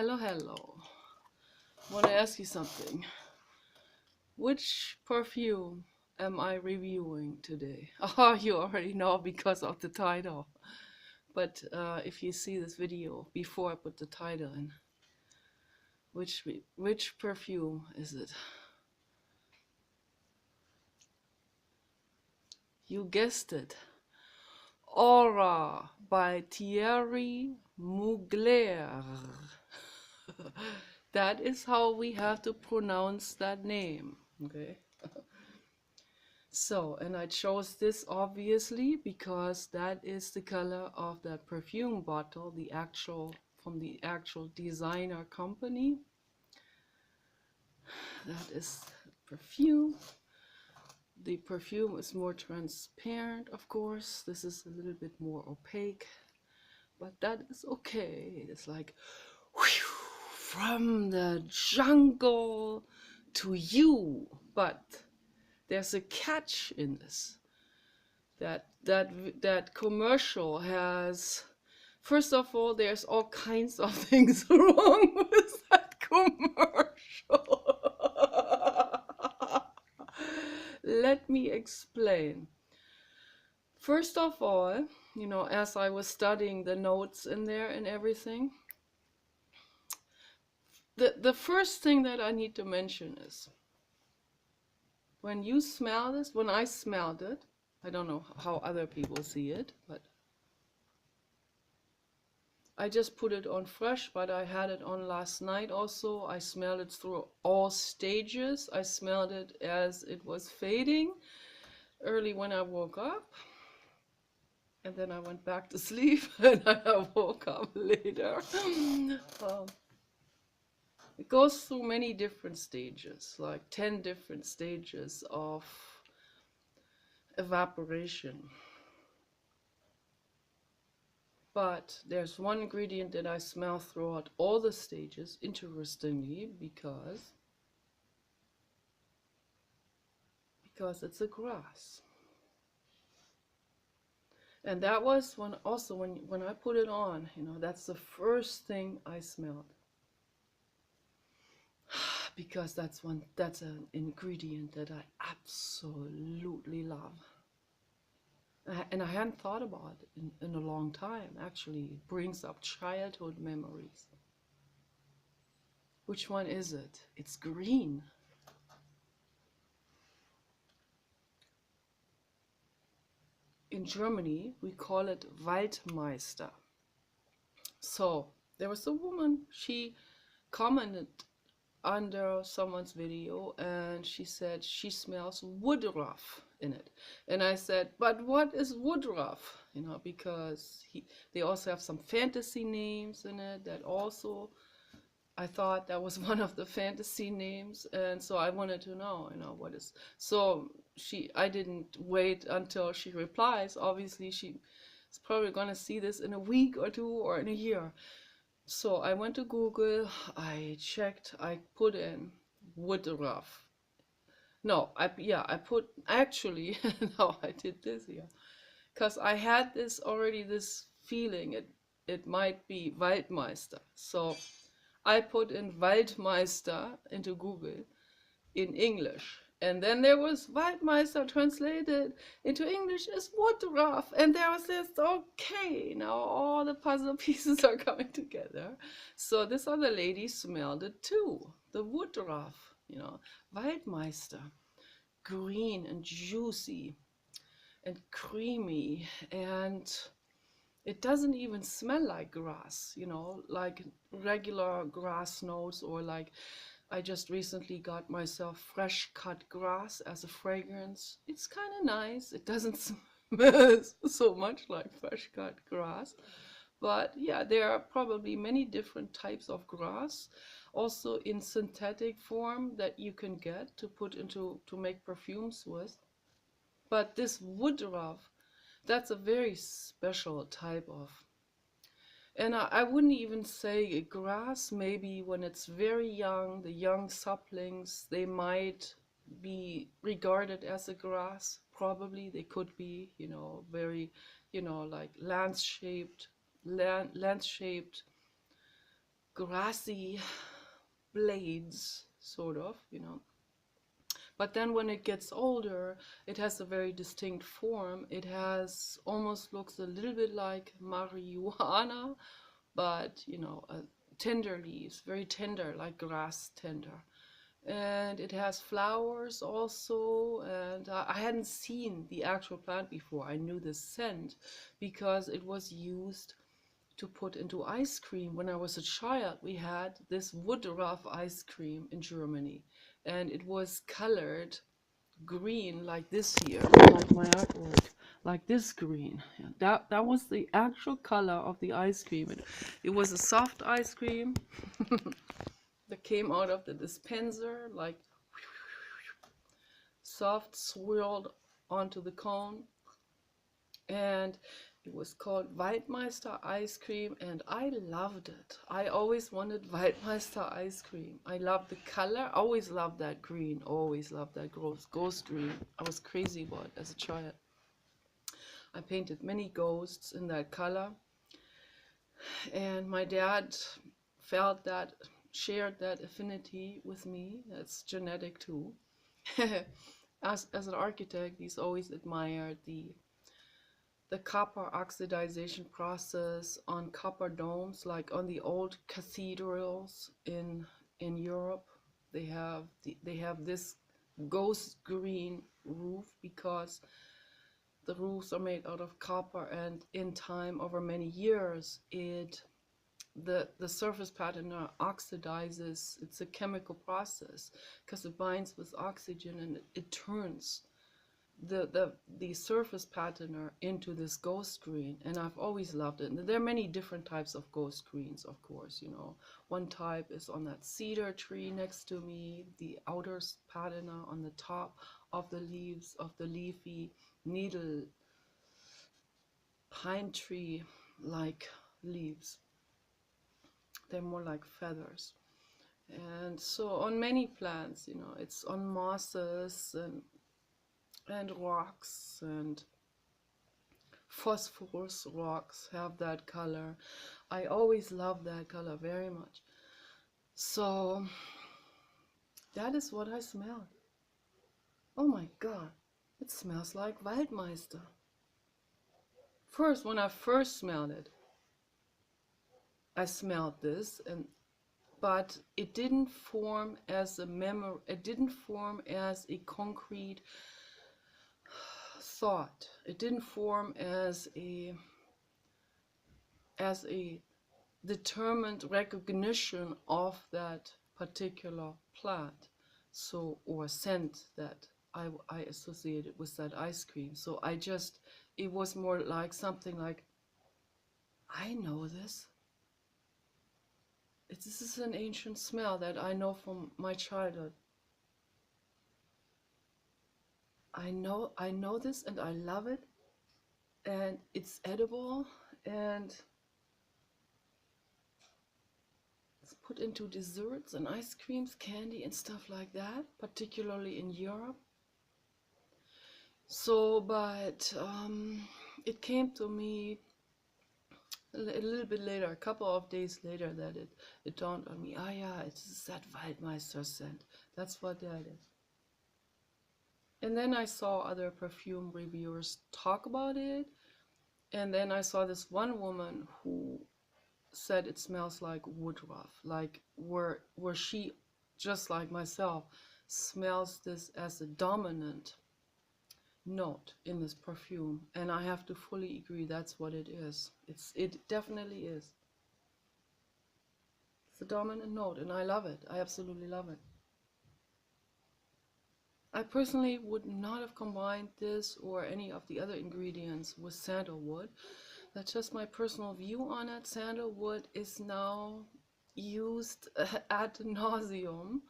Hello. Want to ask you something. Which perfume am I reviewing today? Oh, you already know because of the title. But if you see this video before I put the title in, which perfume is it? You guessed it. Aura by Thierry Mugler. That is how we have to pronounce that name. Okay. So, and I chose this obviously because that is the color of that perfume bottle, from the actual designer company. That is perfume. The perfume is more transparent, of course. This is a little bit more opaque, but that is okay. It's like whew, from the jungle to you. But there's a catch in this. That commercial has, first of all, there's all kinds of things wrong with that commercial. Let me explain. First of all, as I was studying the notes in there and everything, the first thing that I need to mention is when you smell this, when I smelled it, I don't know how other people see it, but I just put it on fresh, but I had it on last night also. I smelled it through all stages. I smelled it as it was fading early when I woke up. And then I went back to sleep and I woke up later. It goes through many different stages, like 10 different stages of evaporation. But there's one ingredient that I smell throughout all the stages, interestingly, because it's a grass. And that was when I put it on, that's the first thing I smelled. Because that's an ingredient that I absolutely love. And I hadn't thought about it in a long time. Actually, it brings up childhood memories. Which one is it? It's green. In Germany, we call it Waldmeister. So there was a woman, she commented under someone's video and she said she smells woodruff in it. And I said, but what is woodruff? Because they also have some fantasy names in it that also, I thought that was one of the fantasy names, and so I wanted to know, what is. So I didn't wait until she replies. Obviously, she's probably gonna see this in a week or two or in a year. So I went to Google, I checked, I put in woodruff. No, I put, actually, no, I did this here. Because I had this feeling, it might be Waldmeister. So I put in Waldmeister into Google in English. And then there was Waldmeister translated into English as woodruff. And there was this, okay, now all the puzzle pieces are coming together. So this other lady smelled it too, the woodruff, Waldmeister. Green and juicy and creamy, and it doesn't even smell like grass, like regular grass notes, or like I just recently got myself fresh cut grass as a fragrance. It's kind of nice. It doesn't smell so much like fresh cut grass. But yeah, there are probably many different types of grass, also in synthetic form, that you can get to put into, to make perfumes with. But this woodruff, that's a very special type of, and I wouldn't even say a grass. Maybe when it's very young, the young saplings, they might be regarded as a grass. Probably they could be, very, like land-shaped grassy blades, sort of, you know. But then when it gets older, it has a very distinct form. It has almost looks a little bit like marijuana, but you know, tender leaves, very tender, like grass tender. And it has flowers also. And I hadn't seen the actual plant before. I knew the scent because it was used to put into ice cream. When I was a child, we had this Woodruff ice cream in Germany, and it was colored green like this here, like my artwork, like this green. Yeah, that was the actual color of the ice cream. It was a soft ice cream that came out of the dispenser, like soft, swirled onto the cone, and it was called Waldmeister ice cream, and I loved it. I always wanted Waldmeister ice cream. I loved the color, always loved that green, always loved that ghost green. I was crazy about it as a child. I painted many ghosts in that color, and my dad felt that, shared that affinity with me. That's genetic too. As an architect, he's always admired the copper oxidization process on copper domes, like on the old cathedrals in Europe. They have this ghost green roof because the roofs are made out of copper, and in time, over many years, the surface pattern oxidizes. It's a chemical process because it binds with oxygen, and it turns the surface patterner into this ghost green, and I've always loved it. And there are many different types of ghost greens, of course, you know. One type is on that cedar tree next to me, the outer patterner on the top of the leaves of the leafy needle pine tree like leaves. They're more like feathers. And so on many plants, you know, it's on mosses and rocks, and phosphorus rocks have that color. I always love that color very much. So that is what I smelled. Oh my God, it smells like Waldmeister. First, when I first smelled it, I smelled this, but it didn't form as a memory. It didn't form as a concrete thought. It didn't form as a determined recognition of that particular plant, so, or scent that I associated with that ice cream. So it was more like something like, I know this. This is an ancient smell that I know from my childhood. I know this, and I love it, and it's edible, and it's put into desserts and ice creams, candy and stuff like that, particularly in Europe. So, but it came to me a little bit later, a couple of days later, that it dawned on me, yeah, it's that Waldmeister scent. That's what that is. And then I saw other perfume reviewers talk about it, and then I saw this one woman who said it smells like woodruff, like where she, just like myself, smells this as a dominant note in this perfume, and I have to fully agree. That's what it is. It definitely is. It's a dominant note, and I love it. I absolutely love it. I personally would not have combined this or any of the other ingredients with sandalwood. That's just my personal view on it. Sandalwood is now used ad nauseum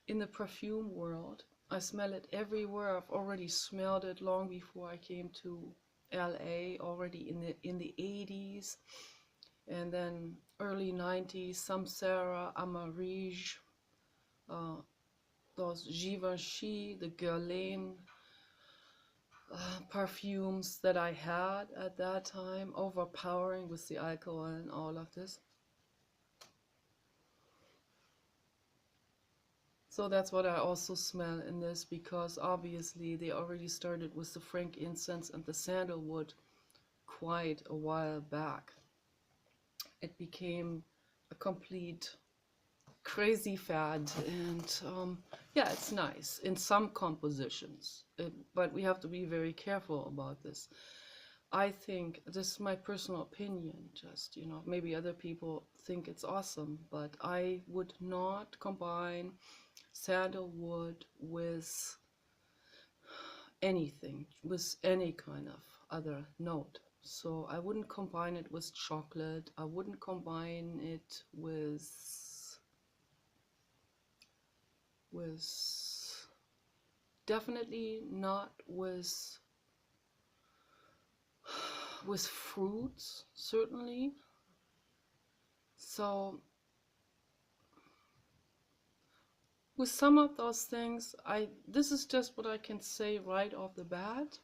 in the perfume world. I smell it everywhere. I've already smelled it long before I came to LA, already in the 80s, and then early 90s, Samsara, Amarige, those Givenchy, the Guerlain perfumes that I had at that time, overpowering with the alcohol and all of this. So that's what I also smell in this, because obviously they already started with the frankincense and the sandalwood quite a while back. It became a complete crazy fad, and yeah, it's nice in some compositions, but we have to be very careful about this. I think this is my personal opinion, just, maybe other people think it's awesome, but I would not combine sandalwood with anything, with any kind of other note. So I wouldn't combine it with chocolate. I wouldn't combine it with definitely not with fruits, certainly. So with some of those things, this is just what I can say right off the bat.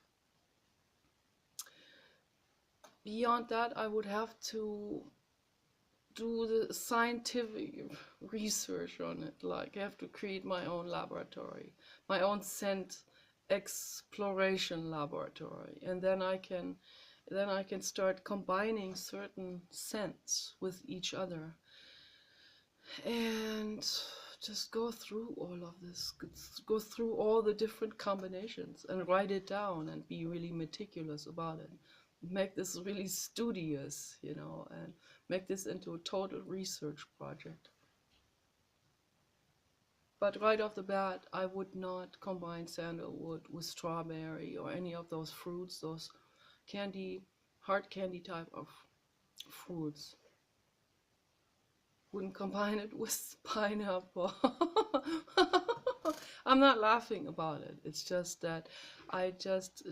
Beyond that, I would have to do the scientific research on it. Like, I have to create my own laboratory, my own scent exploration laboratory, and then I can start combining certain scents with each other, and just go through all of this, go through all the different combinations and write it down and be really meticulous about it. Make this really studious, and make this into a total research project. But right off the bat, I would not combine sandalwood with strawberry or any of those fruits, those hard candy type of fruits. Wouldn't combine it with pineapple. I'm not laughing about it. It's just that it just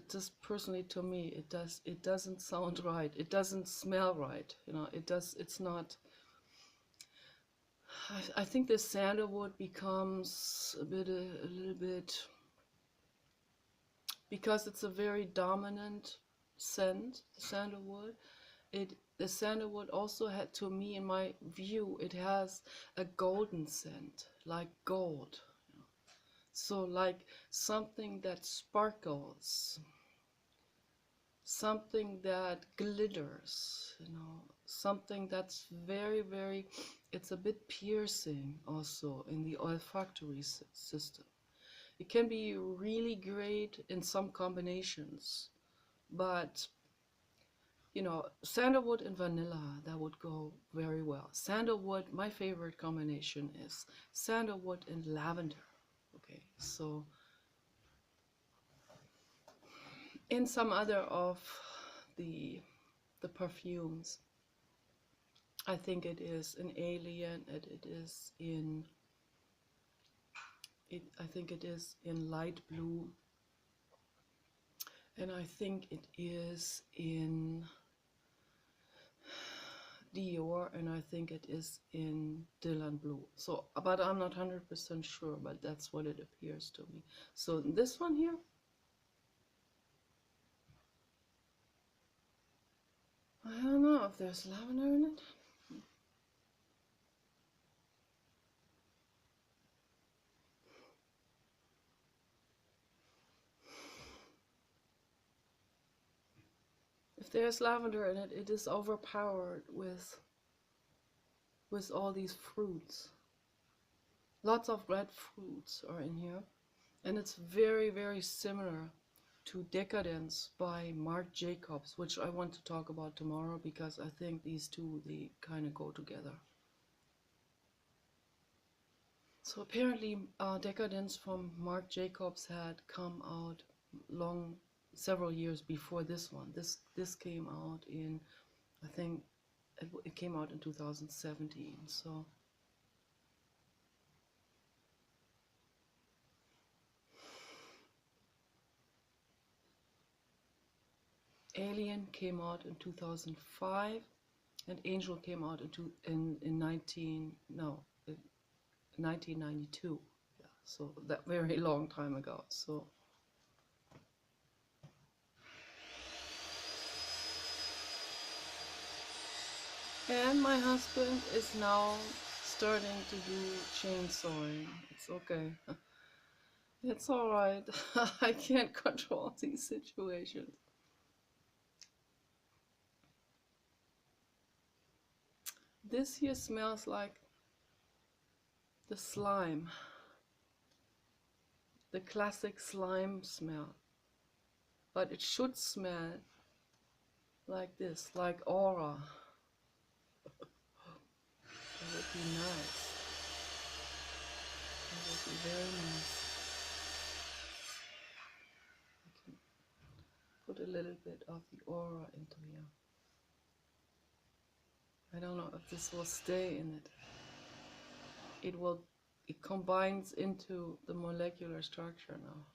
personally, to me, it doesn't sound right. It doesn't smell right. It's not. I think the sandalwood becomes a little bit, because it's a very dominant scent, the sandalwood. The sandalwood also had, to me, in my view, it has a golden scent, like gold. So like something that sparkles, something that glitters, something that's very, very, it's a bit piercing also in the olfactory system. It can be really great in some combinations, but sandalwood and vanilla, that would go very well. Sandalwood, my favorite combination is sandalwood and lavender. Okay, so in some other of the perfumes, I think it is in Alien, I think it is in Light Blue, and I think it is in Dior, and I think it is in Dylan Blue. So, but I'm not 100% sure, but that's what it appears to me. So this one here, I don't know if there's lavender in it. If there's lavender in it, it is overpowered with all these fruits. Lots of red fruits are in here, and it's very, very similar to Decadence by Marc Jacobs, which I want to talk about tomorrow, because I think these two, they kind of go together. So apparently Decadence from Marc Jacobs had come out several years before this one. This came out in, I think it came out in 2017. So Alien came out in 2005, and Angel came out in 1992. Yeah, so that very long time ago. So and my husband is now starting to do chainsawing. It's okay. It's alright. I can't control these situations. This here smells like the slime. The classic slime smell. But it should smell like this, like aura. That would be nice. That would be very nice. I can put a little bit of the aura into here. I don't know if this will stay in it. It combines into the molecular structure now.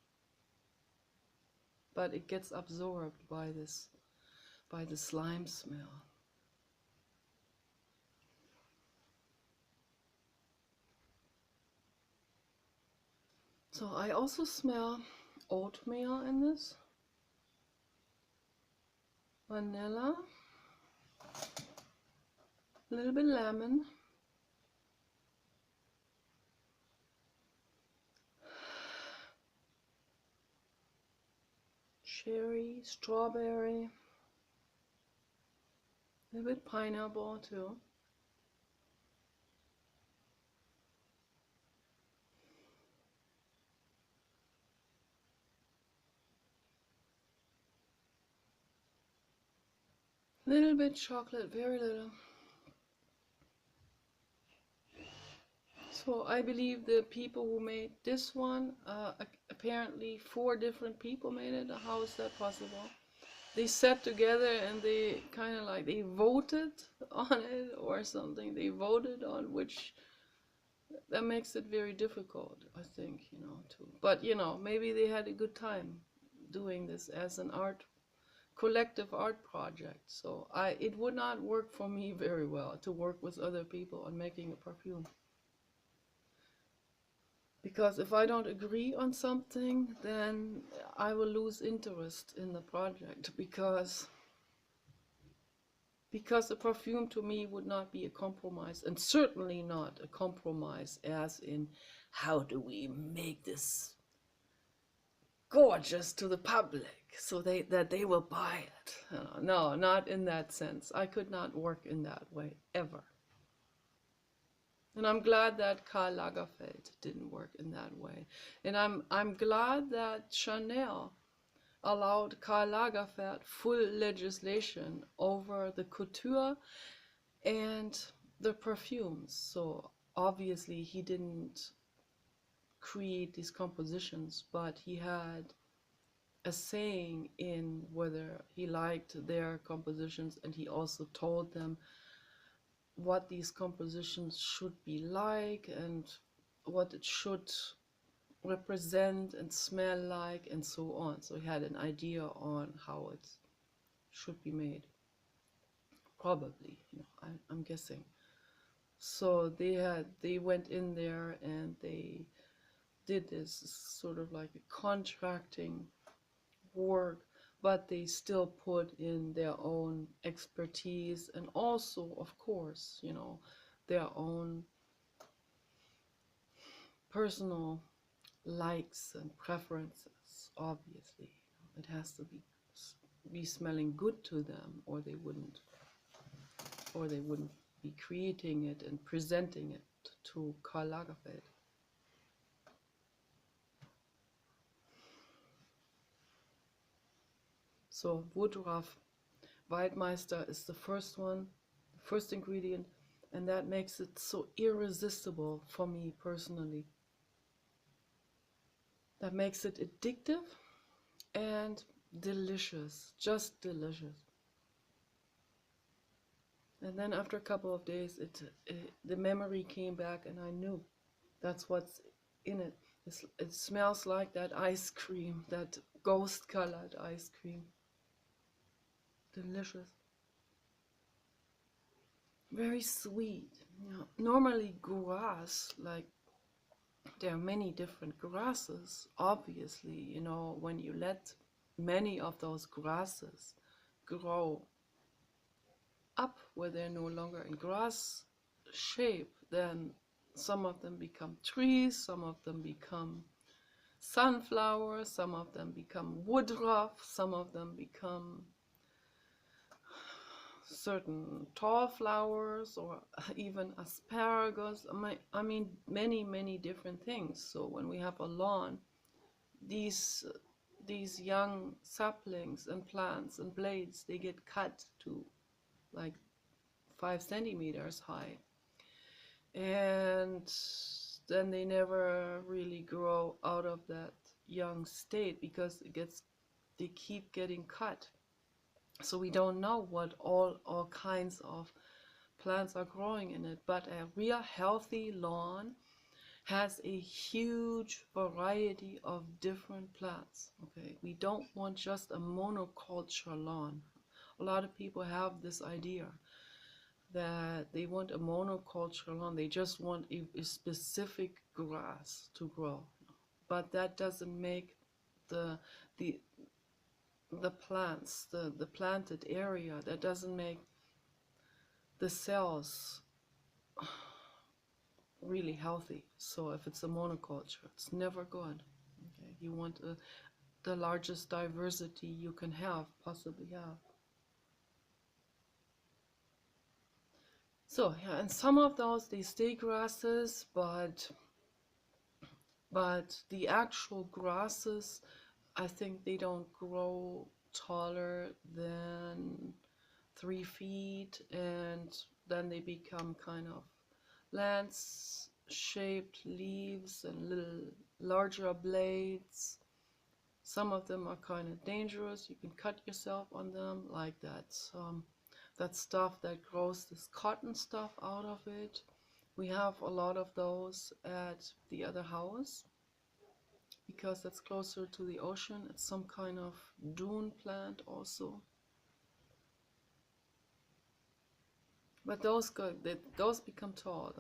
But it gets absorbed by the slime smell. So I also smell oatmeal in this, vanilla, a little bit lemon, cherry, strawberry, a little bit pineapple too. Little bit chocolate, very little. So I believe the people who made this one, apparently 4 different people made it. How is that possible? They sat together and they kind of like, they voted on it or something. They voted on which, that makes it very difficult, I think, too. But, maybe they had a good time doing this as an collective art project. So it would not work for me very well to work with other people on making a perfume. Because if I don't agree on something, then I will lose interest in the project, because a perfume to me would not be a compromise, and certainly not a compromise as in how do we make this gorgeous to the public so that they will buy it. No, not in that sense. I could not work in that way ever. And I'm glad that Karl Lagerfeld didn't work in that way. And I'm glad that Chanel allowed Karl Lagerfeld full legislation over the couture and the perfumes. So obviously he didn't create these compositions, but he had a saying in whether he liked their compositions, and he also told them what these compositions should be like and what it should represent and smell like and so on. So he had an idea on how it should be made, probably, I'm guessing. So they went in there and they did this sort of like a contracting work, but they still put in their own expertise and also, of course, their own personal likes and preferences. Obviously, it has to be smelling good to them, or they wouldn't be creating it and presenting it to Karl Lagerfeld. So Woodruff Waldmeister is the first one, the first ingredient, and that makes it so irresistible for me personally. That makes it addictive and delicious, just delicious. And then after a couple of days, the memory came back, and I knew that's what's in it. It smells like that ice cream, that ghost-colored ice cream. Delicious. Very sweet. Normally grass, like there are many different grasses, obviously, when you let many of those grasses grow up where they're no longer in grass shape, then some of them become trees, some of them become sunflowers, some of them become woodruff, some of them become certain tall flowers or even asparagus. I mean many different things. So when we have a lawn, these these young saplings and plants and blades, they get cut to like 5 centimeters high, and then they never really grow out of that young state because they keep getting cut. So we don't know what all kinds of plants are growing in it. But a real healthy lawn has a huge variety of different plants. Okay, we don't want just a monoculture lawn. A lot of people have this idea that they want a monoculture lawn. They just want a specific grass to grow. But that doesn't make the the the plants, the planted area, that doesn't make the cells really healthy. So if it's a monoculture, it's never good. Okay, you want the largest diversity you can possibly have. So yeah, and some of those they stay grasses, but the actual grasses, I think they don't grow taller than 3 feet, and then they become kind of lance-shaped leaves and little larger blades. Some of them are kind of dangerous. You can cut yourself on them, like that stuff that grows this cotton stuff out of it. We have a lot of those at the other house because that's closer to the ocean. It's some kind of dune plant also. But those become tall.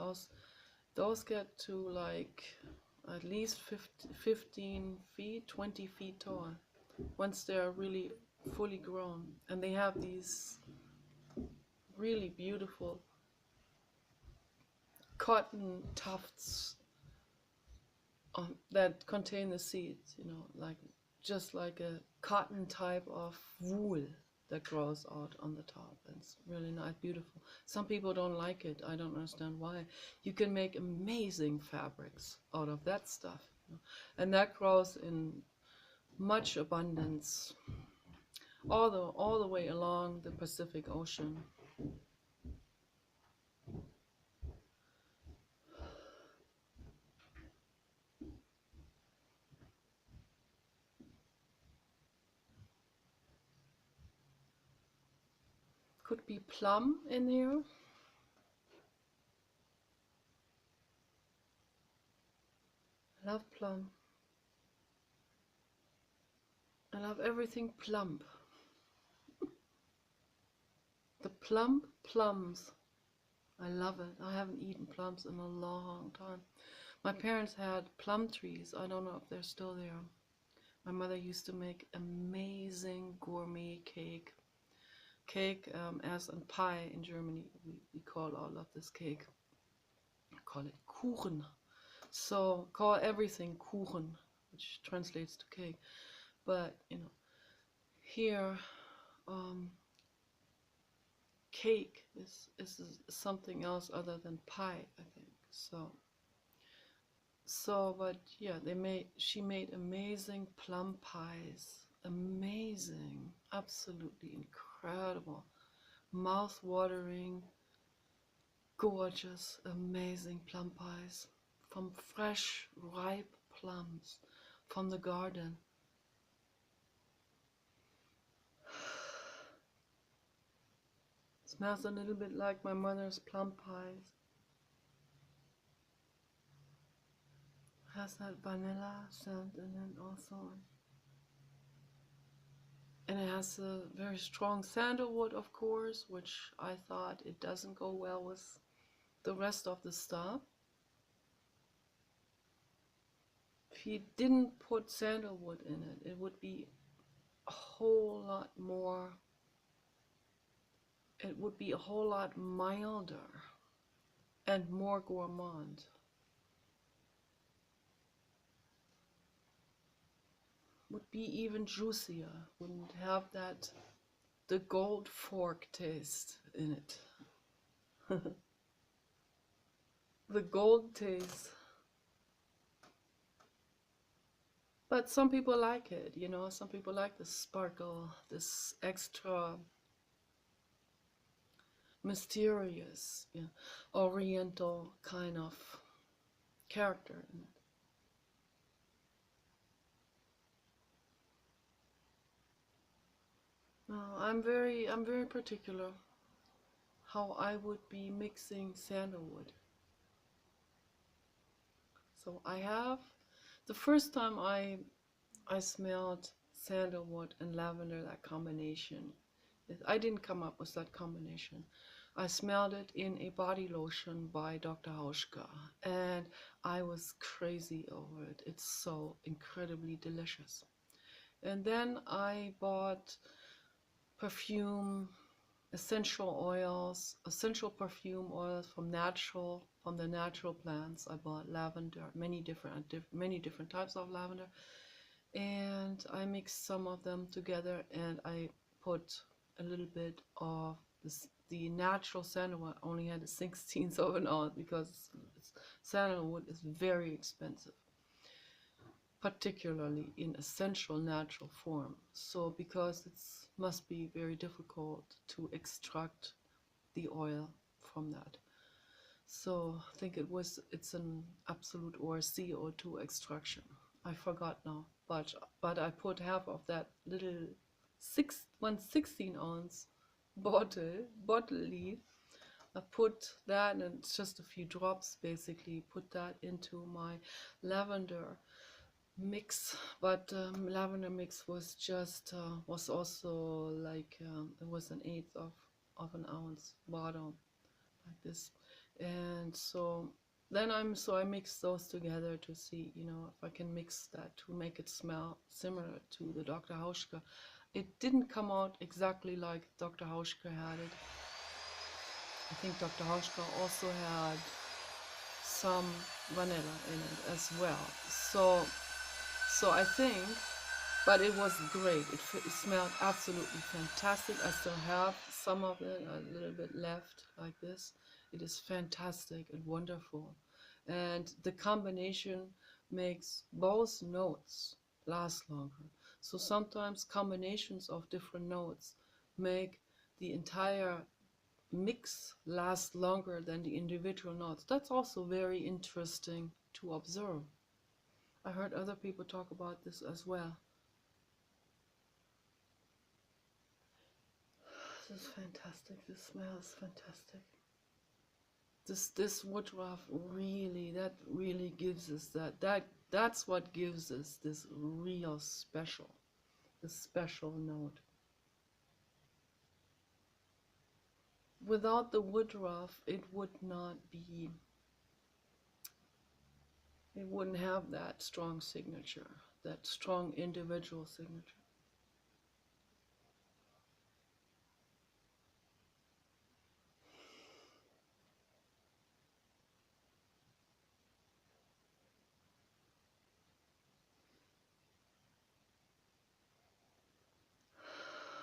Those get to like at least 15 feet, 20 feet tall once they're really fully grown. And they have these really beautiful cotton tufts that contain the seeds, like just like a cotton type of wool that grows out on the top. It's really nice, beautiful. Some people don't like it. I don't understand why. You can make amazing fabrics out of that stuff, and that grows in much abundance all the way along the Pacific Ocean. Could be plum in here. I love plum. I love everything plump. The plums. I love it. I haven't eaten plums in a long time. My parents had plum trees. I don't know if they're still there. My mother used to make amazing gourmet cake. As in pie in Germany, we call all of this cake. We call it Kuchen. So call everything Kuchen, which translates to cake. But here cake is something else other than pie, I think. But yeah, she made amazing plum pies. Amazing, absolutely incredible, mouth-watering, gorgeous, amazing plum pies from fresh, ripe plums from the garden. Smells a little bit like my mother's plum pies. Has that vanilla scent in it also. And it has a very strong sandalwood, of course, which I thought it doesn't go well with the rest of the stuff. If you didn't put sandalwood in it, it would be a whole lot more, it would be a whole lot milder. and more gourmand. Would be even juicier, wouldn't have that the gold fork taste in it. The gold taste. But some people like it, you know, some people like the sparkle, this extra mysterious, yeah, oriental kind of character in it. I'm very particular how I would be mixing sandalwood. So I have the first time I smelled sandalwood and lavender, that combination. I didn't come up with that combination. I smelled it in a body lotion by Dr. Hauschka, and I was crazy over it. It's so incredibly delicious. And then I bought perfume, essential perfume oils from the natural plants. I bought lavender, many different types of lavender, and I mixed some of them together, and I put a little bit of the natural sandalwood. I only had a 16th of an ounce because sandalwood is very expensive, particularly in essential natural form. So because it must be very difficult to extract the oil from that. So I think it's an absolute or CO2 extraction. I forgot now, but I put half of that little 1/16 ounce bottle leaf. I put that, and it's just a few drops basically. Put that into my lavender mix, but lavender mix was just was also like it was an eighth of an ounce bottle like this, and so then I mix those together to see, you know, if I can mix that to make it smell similar to the Dr. Hauschka. It didn't come out exactly like Dr. Hauschka had it. I think Dr. Hauschka also had some vanilla in it as well. So I think, but it was great. It smelled absolutely fantastic. I still have some of it, a little bit left like this. It is fantastic and wonderful. And the combination makes both notes last longer. So sometimes combinations of different notes make the entire mix last longer than the individual notes. That's also very interesting to observe. I heard other people talk about this as well. This is fantastic. This smells fantastic. This woodruff really, that really gives us that's what gives us this real special, this special note. Without the woodruff, it wouldn't have that strong signature, that strong individual signature.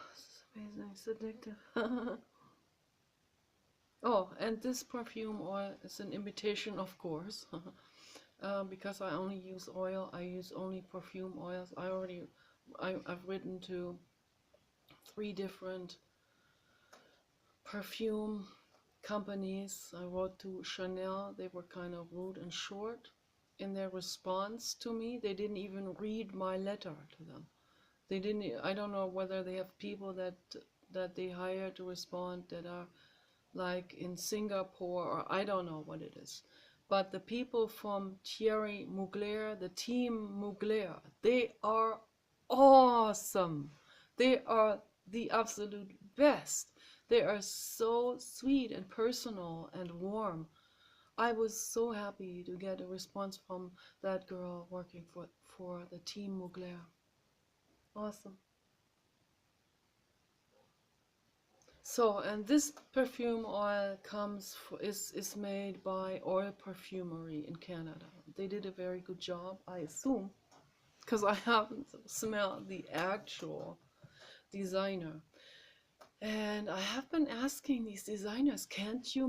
This is amazing. It's addictive. Oh, and this perfume oil is an imitation, of course. Because I only use oil, I use only perfume oils. I've written to 3 different perfume companies. I wrote to Chanel. They were kind of rude and short in their response to me. They didn't even read my letter to them. They didn't. I don't know whether they have people that they hire to respond that are like in Singapore, or I don't know what it is. But the people from Thierry Mugler, the team Mugler, they are awesome. They are the absolute best. They are so sweet and personal and warm. I was so happy to get a response from that girl working for the team Mugler. Awesome. So, and this perfume oil is made by Oil Perfumery in Canada. They did a very good job, I assume, because I haven't smelled the actual designer. And I have been asking these designers, can't you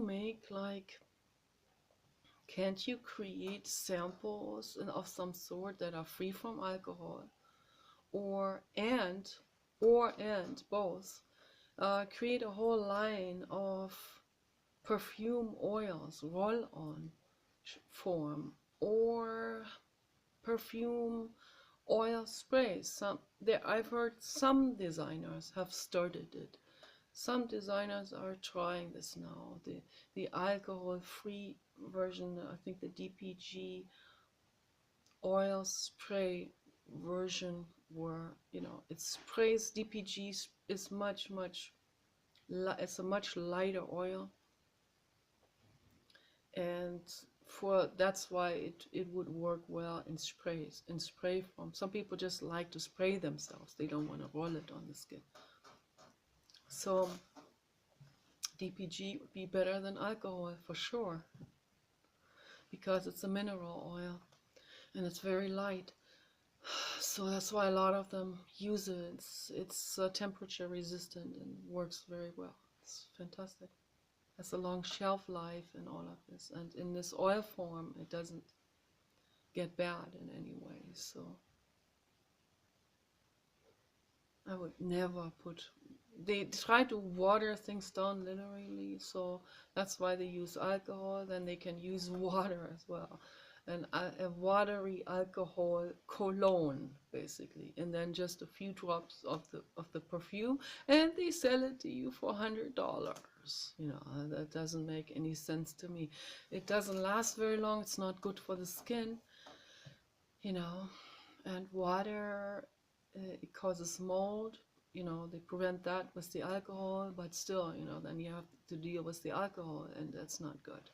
create samples of some sort that are free from alcohol, or and both, create a whole line of perfume oils, roll-on form, or perfume oil sprays. I've heard some designers have started it. Some designers are trying this now. The alcohol-free version, I think the DPG oil spray version, where it sprays. DPG is it's a much lighter oil, and that's why it would work well in spray form. Some people just like to spray themselves. They don't want to roll it on the skin. So DPG would be better than alcohol for sure, because it's a mineral oil and it's very light. So that's why a lot of them use it. It's temperature resistant and works very well. It's fantastic. Has a long shelf life and all of this. And in this oil form, it doesn't get bad in any way. So I would never put. They try to water things down literally, so that's why they use alcohol. Then they can use water as well, and a watery alcohol cologne basically, and then just a few drops of the perfume, and they sell it to you for $100. That doesn't make any sense to me. It doesn't last very long. It's not good for the skin, and water, it causes mold. They prevent that with the alcohol, but still, then you have to deal with the alcohol, and that's not good.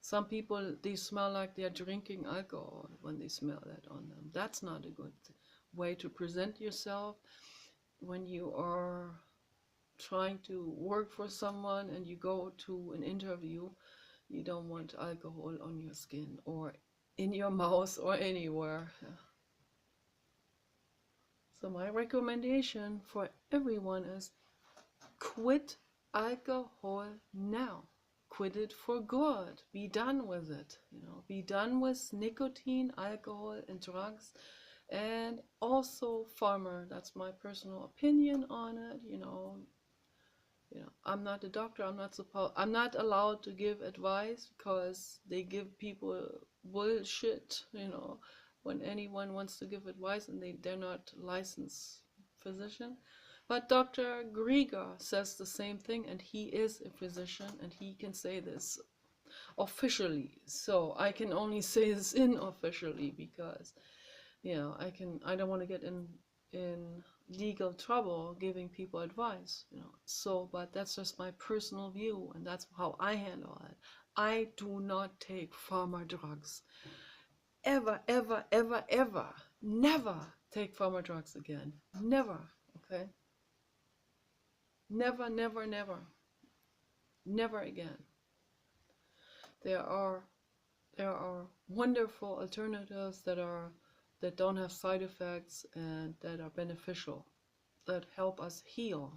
Some people, they smell like they're drinking alcohol when they smell that on them. That's not a good way to present yourself when you are trying to work for someone and you go to an interview. You don't want alcohol on your skin or in your mouth or anywhere. So my recommendation for everyone is quit alcohol now. Quit it for good. Be done with it. Be done with nicotine, alcohol, and drugs. And also pharma. That's my personal opinion on it. I'm not a doctor. I'm not allowed to give advice, because they give people bullshit. When anyone wants to give advice, and they're not licensed physician. But Dr. Grieger says the same thing, and he is a physician, and he can say this officially. So I can only say this unofficially, because I don't want to get in legal trouble giving people advice. So, but that's just my personal view, and that's how I handle it. I do not take pharma drugs. Ever, ever, ever, ever. Never take pharma drugs again. Never. Okay? Never, never, never. Never again. There are wonderful alternatives that don't have side effects and that are beneficial, that help us heal,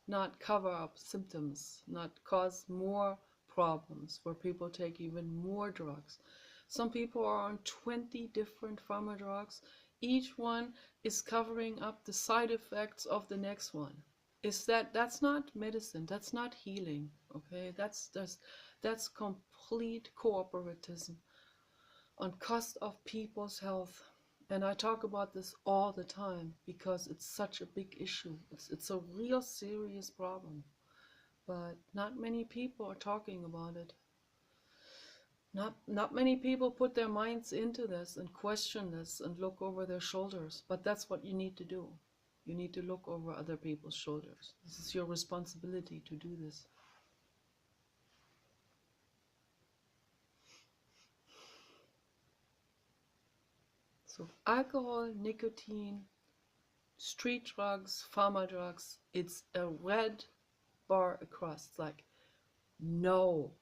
not cover up symptoms, not cause more problems where people take even more drugs. Some people are on 20 different pharma drugs. Each one is covering up the side effects of the next one. That's not medicine, that's not healing, okay? That's complete corporatism on cost of people's health. And I talk about this all the time because it's such a big issue. It's a real serious problem, but not many people are talking about it. Not many people put their minds into this and question this and look over their shoulders. But that's what you need to do. You need to look over other people's shoulders. This is your responsibility to do this. So alcohol, nicotine, street drugs, pharma drugs, it's a red bar across. It's like, no,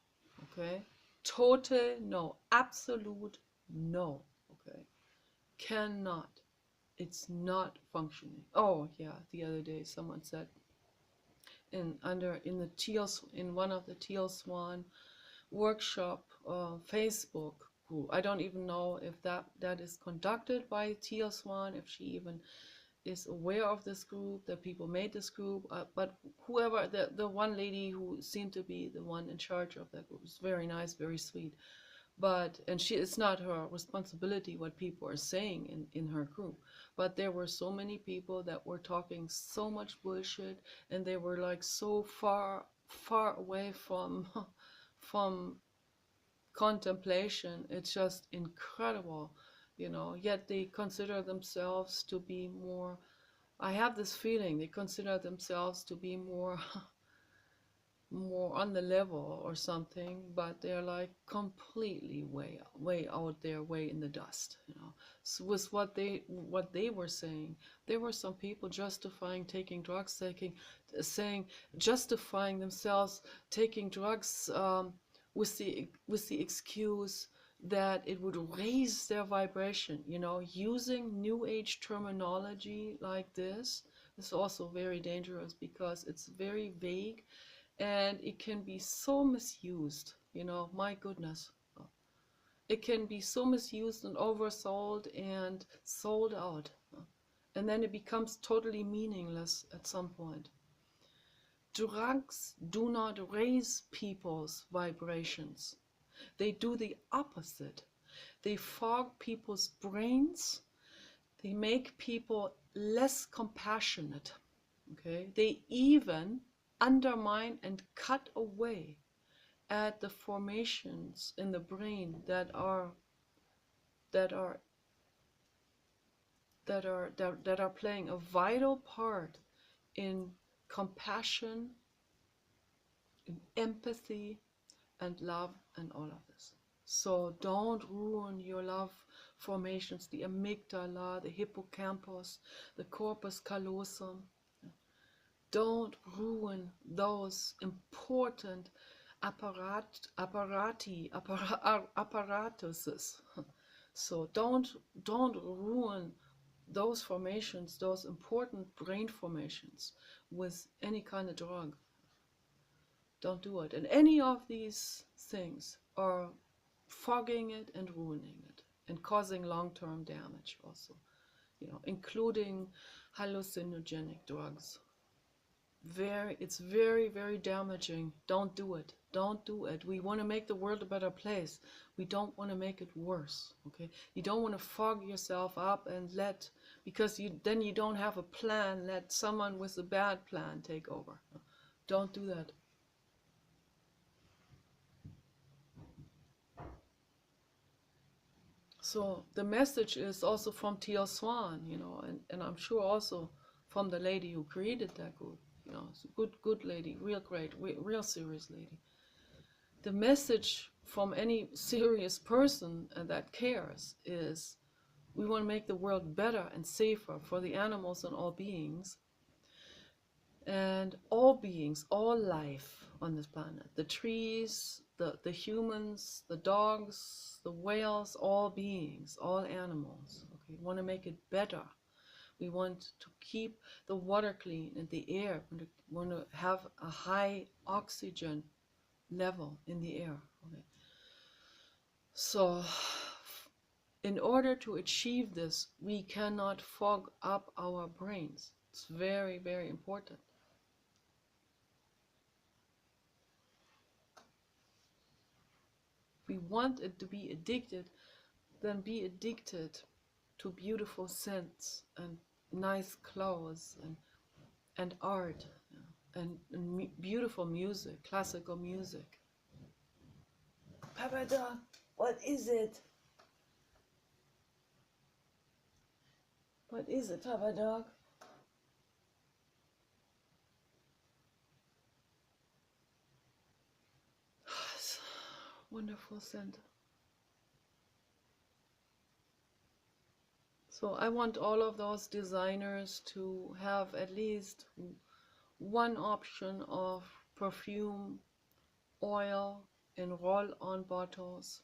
okay? Total no, absolute no, okay? Cannot. It's not functioning. Oh yeah, the other day someone said in one of the Teal Swan workshop Facebook group. I don't even know if that is conducted by Teal Swan, if she even is aware of this group, that people made this group, but whoever, the one lady who seemed to be the one in charge of that group is very nice, very sweet. But and she, it's not her responsibility what people are saying in her group, but there were so many people that were talking so much bullshit, and they were like so far away from from contemplation. It's just incredible, yet they consider themselves to be more, I have this feeling they consider themselves to be more more on the level or something, but they're like completely way out there, way in the dust. So with what they were saying, there were some people justifying taking drugs, justifying themselves taking drugs, with the excuse that it would raise their vibration. Using new age terminology like this is also very dangerous, because it's very vague, and it can be so misused. My goodness, it can be so misused and oversold and sold out, and then it becomes totally meaningless at some point. Drugs do not raise people's vibrations. They do the opposite. They fog people's brains. They make people less compassionate. Okay? They even undermine and cut away at the formations in the brain that are playing a vital part in compassion, in empathy, and love, and all of this. So don't ruin your love formations, the amygdala, the hippocampus, the corpus callosum. Don't ruin those important apparatuses. So don't ruin those formations, those important brain formations, with any kind of drug. Don't do it. And any of these things are fogging it and ruining it, and causing long-term damage also, including hallucinogenic drugs. It's very, very damaging. Don't do it. Don't do it. We want to make the world a better place. We don't want to make it worse. Okay? You don't want to fog yourself up and because then you don't have a plan, let someone with a bad plan take over. Don't do that. So the message is also from Teal Swan, and I'm sure also from the lady who created that group. It's a good lady, real great, real serious lady. The message from any serious person that cares is, we want to make the world better and safer for the animals and all beings. And all beings, all life on this planet, the trees, the humans, the dogs, the whales, all beings, all animals. Okay, we want to make it better. We want to keep the water clean and the air. We want to have a high oxygen level in the air. Okay. So in order to achieve this, we cannot fog up our brains. It's very, very important. We want it to be addicted, then be addicted to beautiful scents and nice clothes and art, and beautiful music, classical music. Papa Dog, what is it? What is it, Papa Dog? Wonderful scent. So I want all of those designers to have at least one option of perfume oil in roll-on bottles.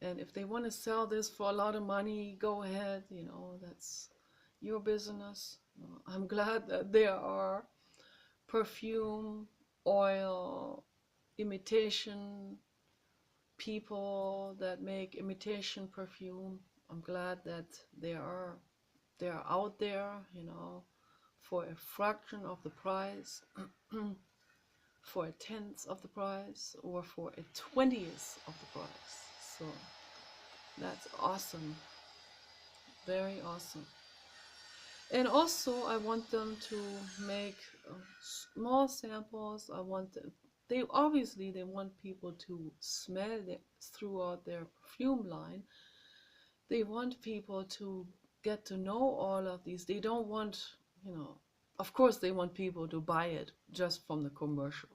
And if they want to sell this for a lot of money, go ahead, that's your business. I'm glad that there are perfume oil imitation people that make imitation perfume. I'm glad that they are out there, for a fraction of the price, for a tenth of the price, or for a 20th of the price. So that's awesome, very awesome. And also, I want them to make small samples. They want people to smell it throughout their perfume line. They want people to get to know all of these. They don't want, of course, they want people to buy it just from the commercial,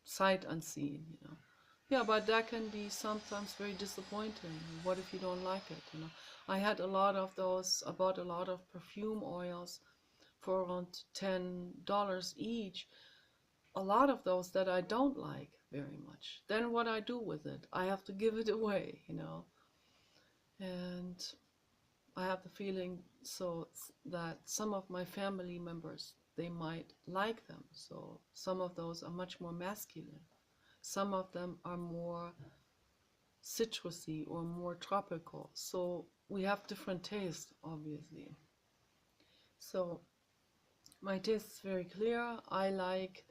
sight unseen. Yeah, but that can be sometimes very disappointing. What if you don't like it? I had a lot of those. I bought a lot of perfume oils for around $10 each. A lot of those that I don't like very much. Then what I do with it? I have to give it away. And I have the feeling so that some of my family members, they might like them. So some of those are much more masculine. Some of them are more citrusy or more tropical. So we have different tastes, obviously. So my taste is very clear. I like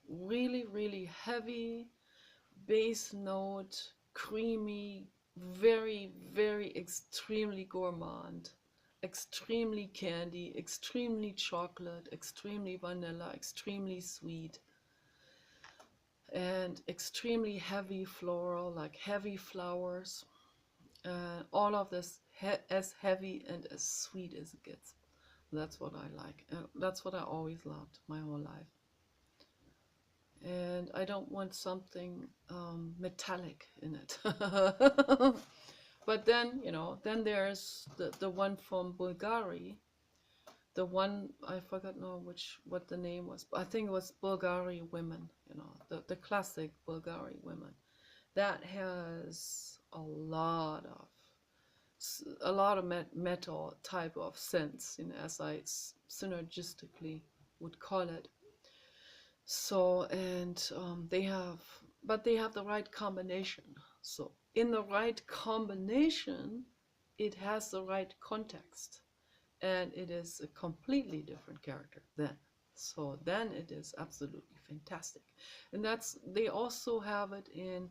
really, really heavy bass note, creamy, very, very extremely gourmand, extremely candy, extremely chocolate, extremely vanilla, extremely sweet, and extremely heavy floral, like heavy flowers. All of this as heavy and as sweet as it gets. That's what I like. And that's what I always loved my whole life. And I don't want something metallic in it. But then, then there's the one from Bulgari. The one, I forgot now what the name was. I think it was Bulgari Women, the classic Bulgari Women. That has a lot of metal type of scents, as I synergistically would call it. So, and they have the right combination. So in the right combination, it has the right context, and it is a completely different character then. So then it is absolutely fantastic. And they also have it in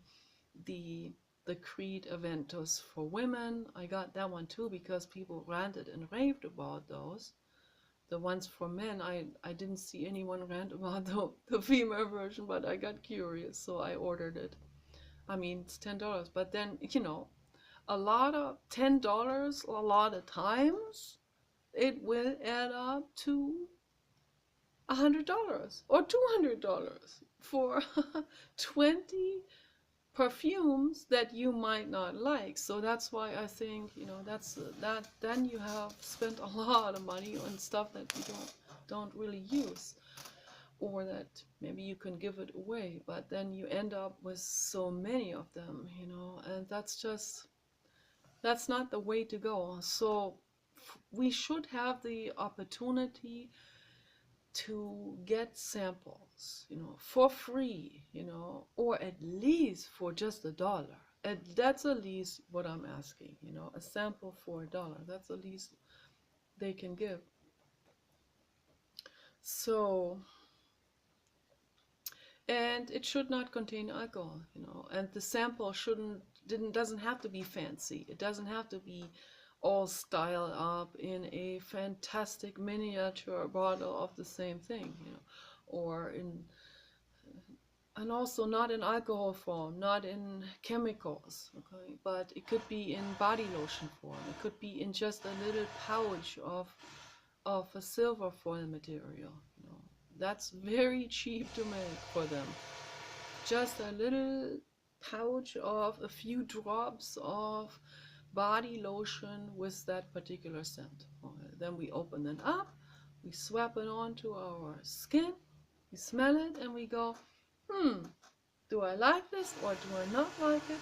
the Creed Aventus for women. I got that one too because people ranted and raved about those. The ones for men, I didn't see anyone rant about the female version, but I got curious, so I ordered it. I mean, it's $10, but then, a lot of $10, a lot of times, it will add up to $100 or $200 for 20 perfumes that you might not like. So that's why I think, that then you have spent a lot of money on stuff that you don't really use, or that maybe you can give it away, but then you end up with so many of them, and that's not the way to go. So we should have the opportunity to get samples, for free, or at least for just $1. And that's at least what I'm asking, a sample for $1. That's the least they can give. So, and it should not contain alcohol, and the sample doesn't have to be fancy. It doesn't have to be all styled up in a fantastic miniature bottle of the same thing, or and also not in alcohol form, not in chemicals, okay? But it could be in body lotion form. It could be in just a little pouch of a silver foil material, That's very cheap to make for them. Just a little pouch of a few drops of body lotion with that particular scent. Then we open it up, we swap it onto our skin, We smell it and we go, do I like this or do I not like it?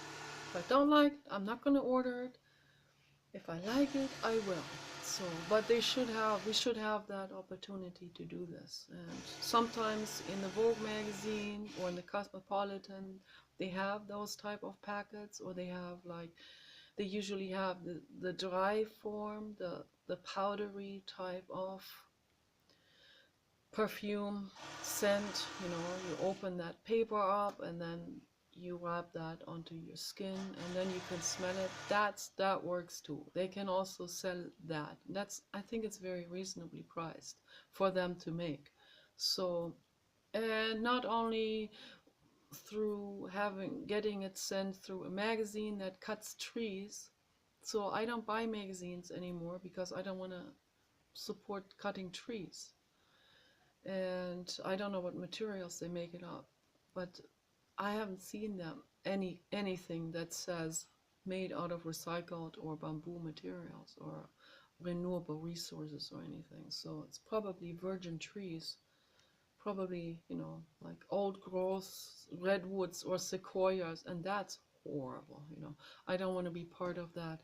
If I don't like it, I'm not going to order it. If I like it, I will. So, but we should have that opportunity to do this. And sometimes in the Vogue magazine or in the Cosmopolitan, they have those type of packets, or they have like, they usually have the dry form, the powdery type of perfume scent. You open that paper up and then you rub that onto your skin and then you can smell it. That works too. They can also sell that. I think it's very reasonably priced for them to make. So, and not only through getting it sent through a magazine that cuts trees. So I don't buy magazines anymore because I don't want to support cutting trees. And I don't know what materials they make it up, but I haven't seen them anything that says made out of recycled or bamboo materials or renewable resources or anything. So it's probably virgin trees, probably, like old growth redwoods or sequoias, and that's horrible. I don't want to be part of that.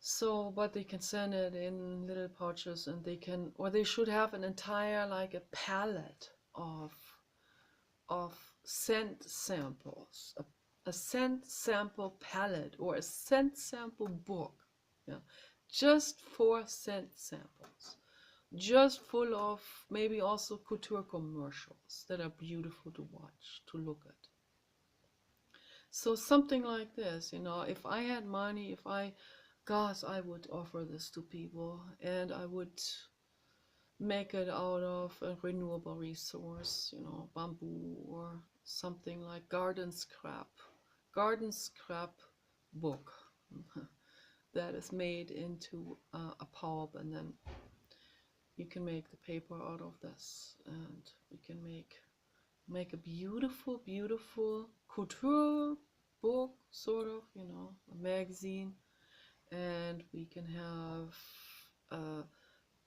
So, but they can send it in little pouches, and they should have an entire, like a palette of scent samples, a scent sample palette or a scent sample book, yeah, just for scent samples, just full of maybe also couture commercials that are beautiful to watch, to look at. So something like this, if I had money, gosh, I would offer this to people, and I would make it out of a renewable resource, bamboo or something like garden scrap book that is made into a pulp, and then you can make the paper out of this, and we can make a beautiful, beautiful couture book, sort of, a magazine, and we can have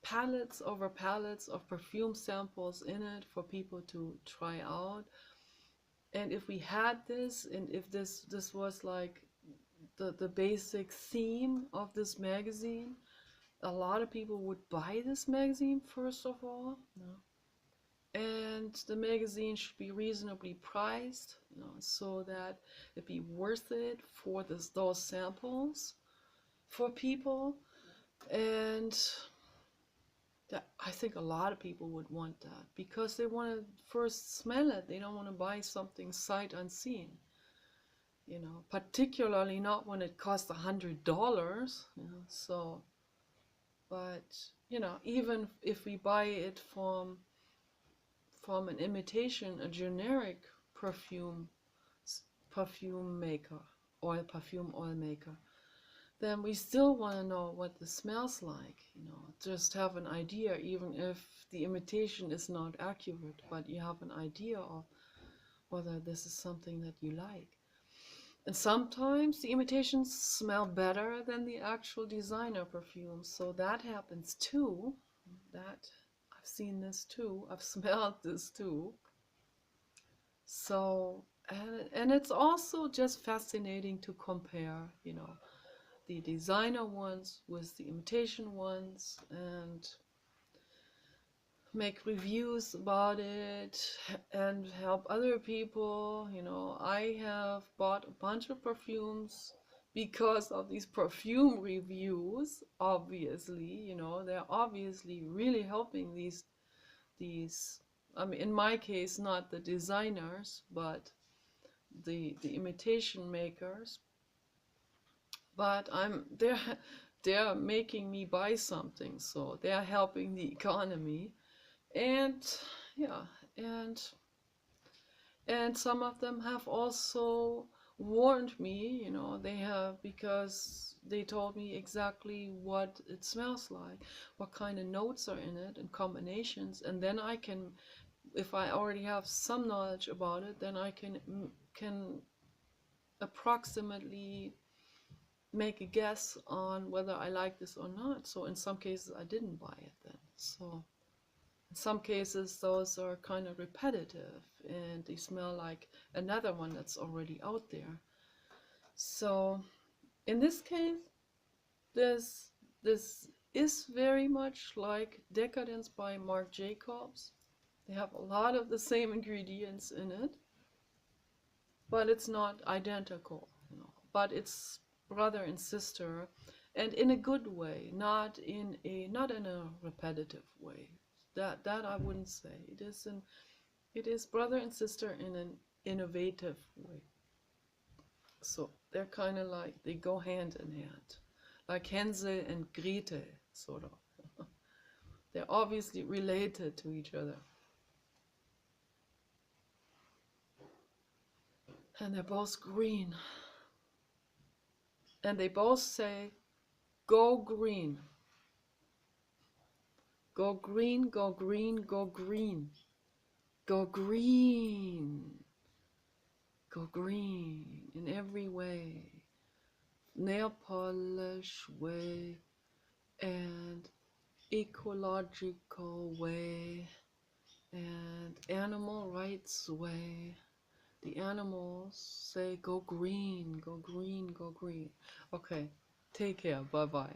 pallets over pallets of perfume samples in it for people to try out. And if we had this, and if this was like the basic theme of this magazine, a lot of people would buy this magazine, first of all. And the magazine should be reasonably priced, so that it'd be worth it for those samples for people. And I think a lot of people would want that because they want to first smell it. They don't want to buy something sight unseen. Particularly not when it costs $100. So, but even if we buy it from an imitation, a generic perfume maker, perfume oil maker, then we still want to know what this smells like, just have an idea, even if the imitation is not accurate, but you have an idea of whether this is something that you like. And sometimes the imitations smell better than the actual designer perfume, so that happens too. That I've seen this too, I've smelled this too. So, and it's also just fascinating to compare, the designer ones with the imitation ones, and make reviews about it and help other people. I have bought a bunch of perfumes because of these perfume reviews. Obviously, they're obviously really helping these I mean, in my case, not the designers, but the imitation makers. But they're making me buy something, so they're helping the economy. And yeah, and some of them have also warned me, they have, because they told me exactly what it smells like, what kind of notes are in it and combinations, and then I can, if I already have some knowledge about it, then I can approximately make a guess on whether I like this or not. So in some cases I didn't buy it then. So In some cases, those are kind of repetitive and they smell like another one that's already out there. So in this case, this this is very much like Decadence by Marc Jacobs. They have a lot of the same ingredients in it, but it's not identical, But it's brother and sister, and in a good way, not in a repetitive way. That I wouldn't say. It is brother and sister in an innovative way. So they're kind of like they go hand in hand, like Hänsel and Gretel, sort of. They're obviously related to each other, and they're both green, and they both say, "Go green, go green, go green, go green, go green, go green in every way, nail polish way, and ecological way, and animal rights way." The animals say, "Go green, go green, go green." Okay, take care. Bye bye.